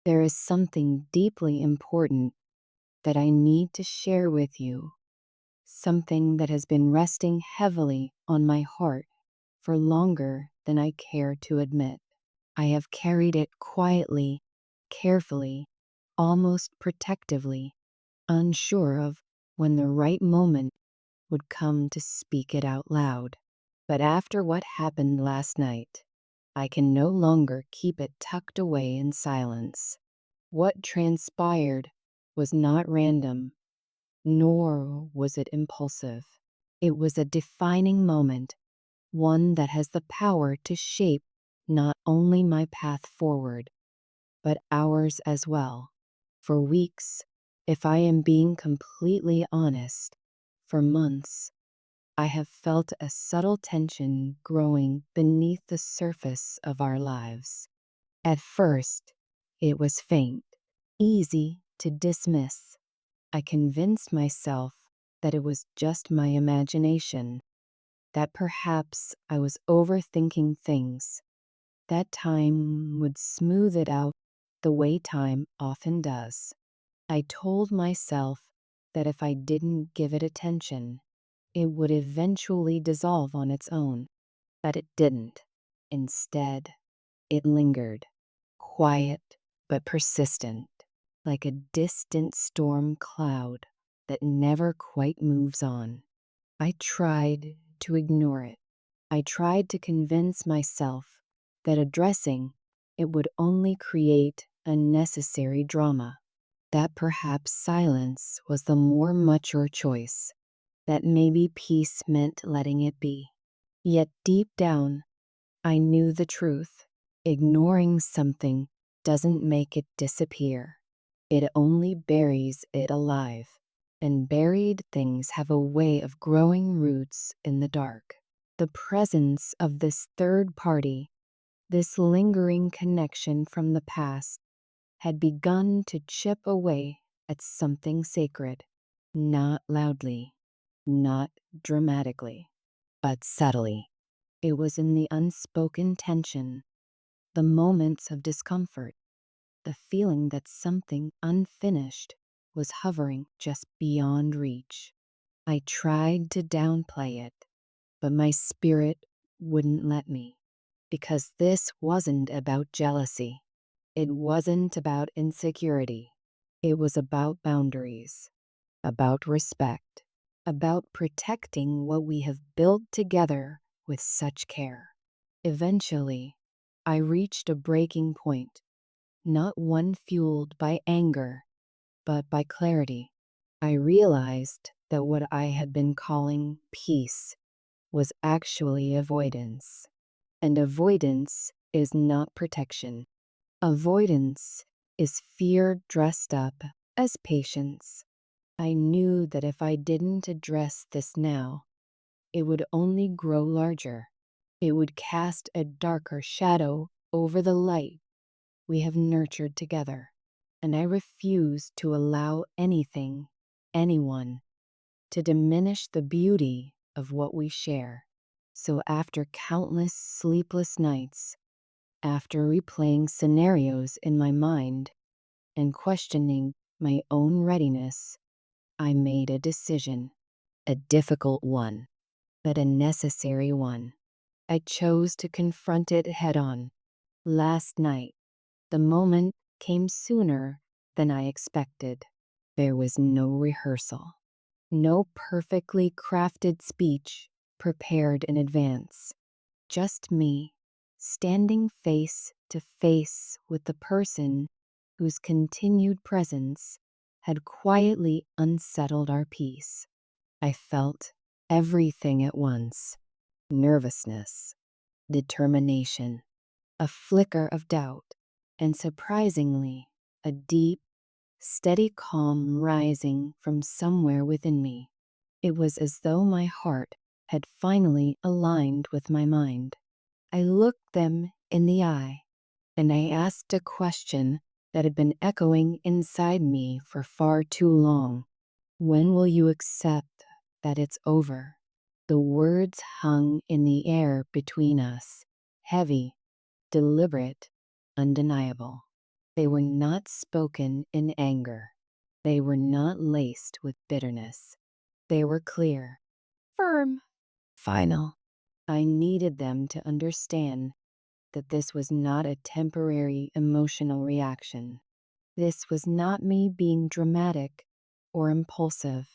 There is something deeply important that I need to share with you, something that has been resting heavily on my heart for longer than I care to admit. I have carried it quietly, carefully, almost protectively, unsure of when the right moment would come to speak it out loud. But after what happened last night, I can no longer keep it tucked away in silence. What transpired was not random, nor was it impulsive. It was a defining moment, one that has the power to shape not only my path forward, but ours as well. For weeks, if I am being completely honest, for months, I have felt a subtle tension growing beneath the surface of our lives. At first, it was faint, easy to dismiss. I convinced myself that it was just my imagination, that perhaps I was overthinking things, that time would smooth it out the way time often does. I told myself that if I didn't give it attention, it would eventually dissolve on its own. But it didn't. Instead, it lingered, quiet but persistent, like a distant storm cloud that never quite moves on. I tried to ignore it. I tried to convince myself that addressing it would only create unnecessary drama, that perhaps silence was the more mature choice, that maybe peace meant letting it be. Yet deep down, I knew the truth. Ignoring something doesn't make it disappear. It only buries it alive. And buried things have a way of growing roots in the dark. The presence of this third party, this lingering connection from the past, had begun to chip away at something sacred, not loudly, not dramatically, but subtly. It was in the unspoken tension, the moments of discomfort, the feeling that something unfinished was hovering just beyond reach. I tried to downplay it, but my spirit wouldn't let me. Because this wasn't about jealousy. It wasn't about insecurity. It was about boundaries, about respect, about protecting what we have built together with such care. Eventually, I reached a breaking point, not one fueled by anger, but by clarity. I realized that what I had been calling peace was actually avoidance. And avoidance is not protection. Avoidance is fear dressed up as patience. I knew that if I didn't address this now, it would only grow larger. It would cast a darker shadow over the light we have nurtured together. And I refused to allow anything, anyone, to diminish the beauty of what we share. So after countless sleepless nights, after replaying scenarios in my mind and questioning my own readiness, I made a decision, a difficult one, but a necessary one. I chose to confront it head on. Last night, the moment came sooner than I expected. There was no rehearsal, no perfectly crafted speech prepared in advance. Just me, standing face to face with the person whose continued presence had quietly unsettled our peace. I felt everything at once: nervousness, determination, a flicker of doubt, and surprisingly, a deep, steady calm rising from somewhere within me. It was as though my heart had finally aligned with my mind. I looked them in the eye, and I asked a question that had been echoing inside me for far too long. When will you accept that it's over? The words hung in the air between us, heavy, deliberate, undeniable. They were not spoken in anger. They were not laced with bitterness. They were clear, firm, final. I needed them to understand that this was not a temporary emotional reaction. This was not me being dramatic or impulsive.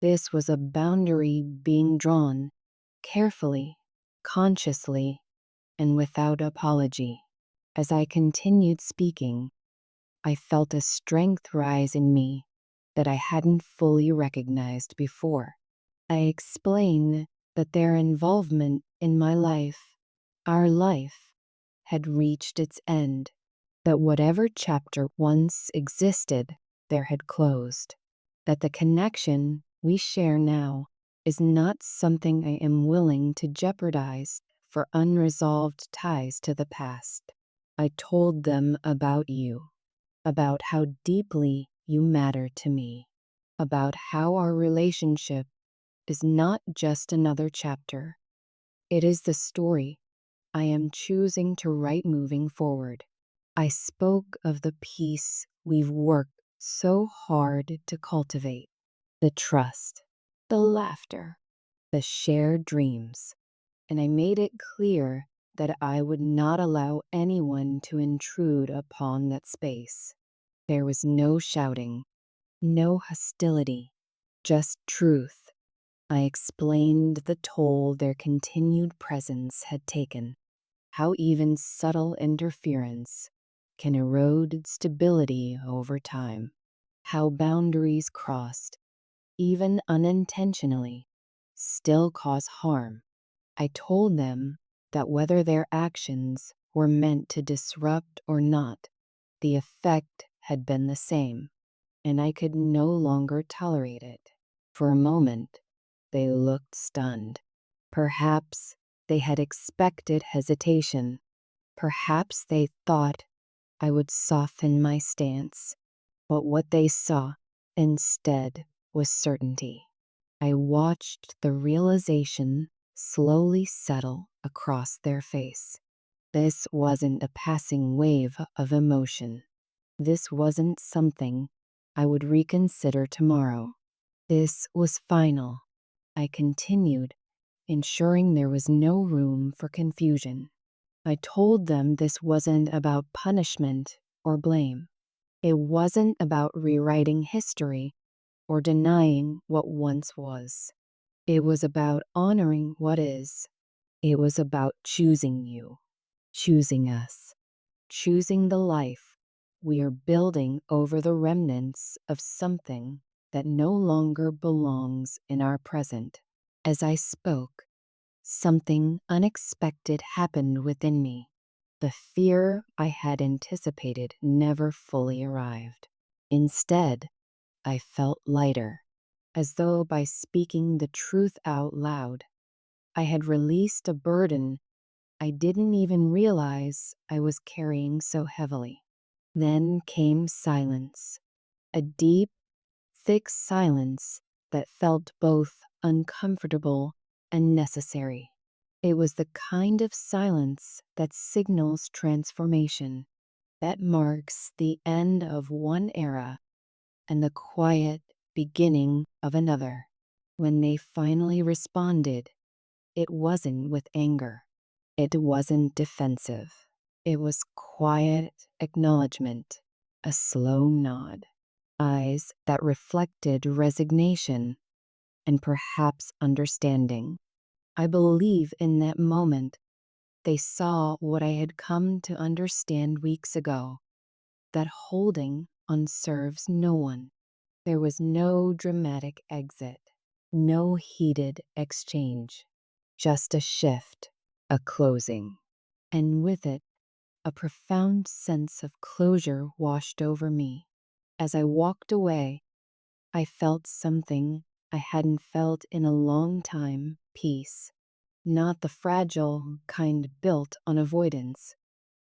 This was a boundary being drawn carefully, consciously, and without apology. As I continued speaking, I felt a strength rise in me that I hadn't fully recognized before. I explained that their involvement in my life, our life, had reached its end, that whatever chapter once existed there had closed, that the connection we share now is not something I am willing to jeopardize for unresolved ties to the past. I told them about you, about how deeply you matter to me, about how our relationship is not just another chapter. It is the story I am choosing to write moving forward. I spoke of the peace we've worked so hard to cultivate, the trust, the laughter, the shared dreams, and I made it clear that I would not allow anyone to intrude upon that space. There was no shouting, no hostility, just truth. I explained the toll their continued presence had taken, how even subtle interference can erode stability over time, how boundaries crossed, even unintentionally, still cause harm. I told them that whether their actions were meant to disrupt or not, the effect had been the same, and I could no longer tolerate it. For a moment, they looked stunned. Perhaps they had expected hesitation. Perhaps they thought I would soften my stance. But what they saw instead was certainty. I watched the realization slowly settle across their face. This wasn't a passing wave of emotion. This wasn't something I would reconsider tomorrow. This was final. I continued, ensuring there was no room for confusion. I told them this wasn't about punishment or blame. It wasn't about rewriting history or denying what once was. It was about honoring what is. It was about choosing you, choosing us, choosing the life we are building over the remnants of something that no longer belongs in our present. As I spoke, something unexpected happened within me. The fear I had anticipated never fully arrived. Instead, I felt lighter, as though by speaking the truth out loud, I had released a burden I didn't even realize I was carrying so heavily. Then came silence, a deep, thick silence that felt both uncomfortable and necessary. It was the kind of silence that signals transformation, that marks the end of one era and the quiet beginning of another. When they finally responded, it wasn't with anger. It wasn't defensive. It was quiet acknowledgement, a slow nod, eyes that reflected resignation and perhaps understanding. I believe in that moment they saw what I had come to understand weeks ago, that holding on serves no one. There was no dramatic exit, no heated exchange, just a shift, a closing. And with it, a profound sense of closure washed over me. As I walked away, I felt something I hadn't felt in a long time: peace. Not the fragile kind built on avoidance,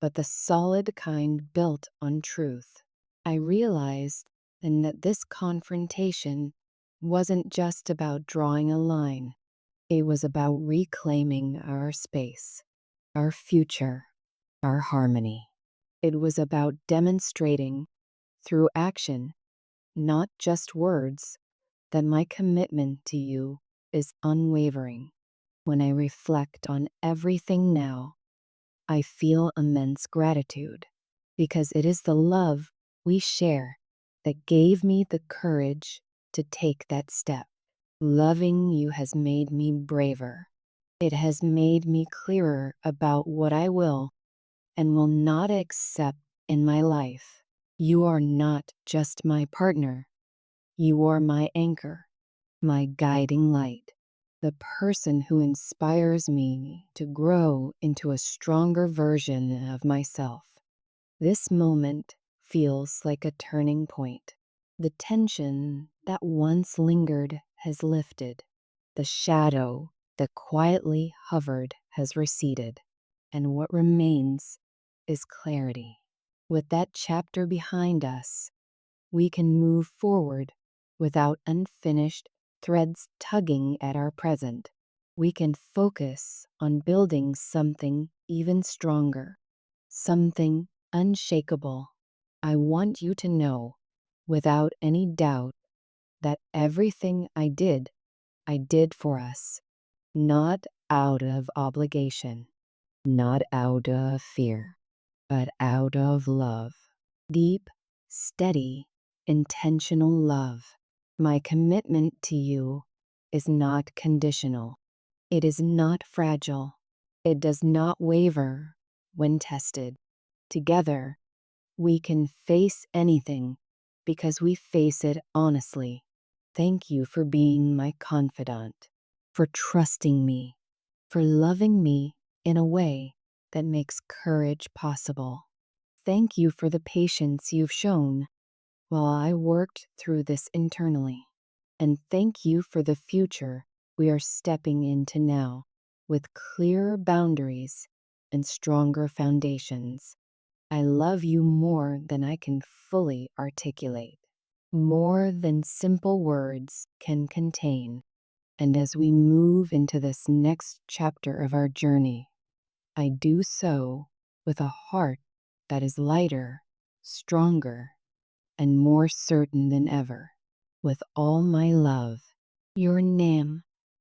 but the solid kind built on truth. I realized then that this confrontation wasn't just about drawing a line, it was about reclaiming our space, our future, our harmony. It was about demonstrating through action, not just words, that my commitment to you is unwavering. When I reflect on everything now, I feel immense gratitude because it is the love we share that gave me the courage to take that step. Loving you has made me braver. It has made me clearer about what I will and will not accept in my life. You are not just my partner, you are my anchor, my guiding light, the person who inspires me to grow into a stronger version of myself. This moment feels like a turning point. The tension that once lingered has lifted. The shadow that quietly hovered has receded. And what remains is clarity. With that chapter behind us, we can move forward without unfinished threads tugging at our present. We can focus on building something even stronger, something unshakable. I want you to know, without any doubt, that everything I did for us, not out of obligation, not out of fear, but out of love. Deep, steady, intentional love. My commitment to you is not conditional. It is not fragile. It does not waver when tested. Together, we can face anything because we face it honestly. Thank you for being my confidant, for trusting me, for loving me in a way that makes courage possible. Thank you for the patience you've shown while I worked through this internally. And thank you for the future we are stepping into now with clearer boundaries and stronger foundations. I love you more than I can fully articulate, more than simple words can contain. And as we move into this next chapter of our journey, I do so with a heart that is lighter, stronger, and more certain than ever. With all my love, your name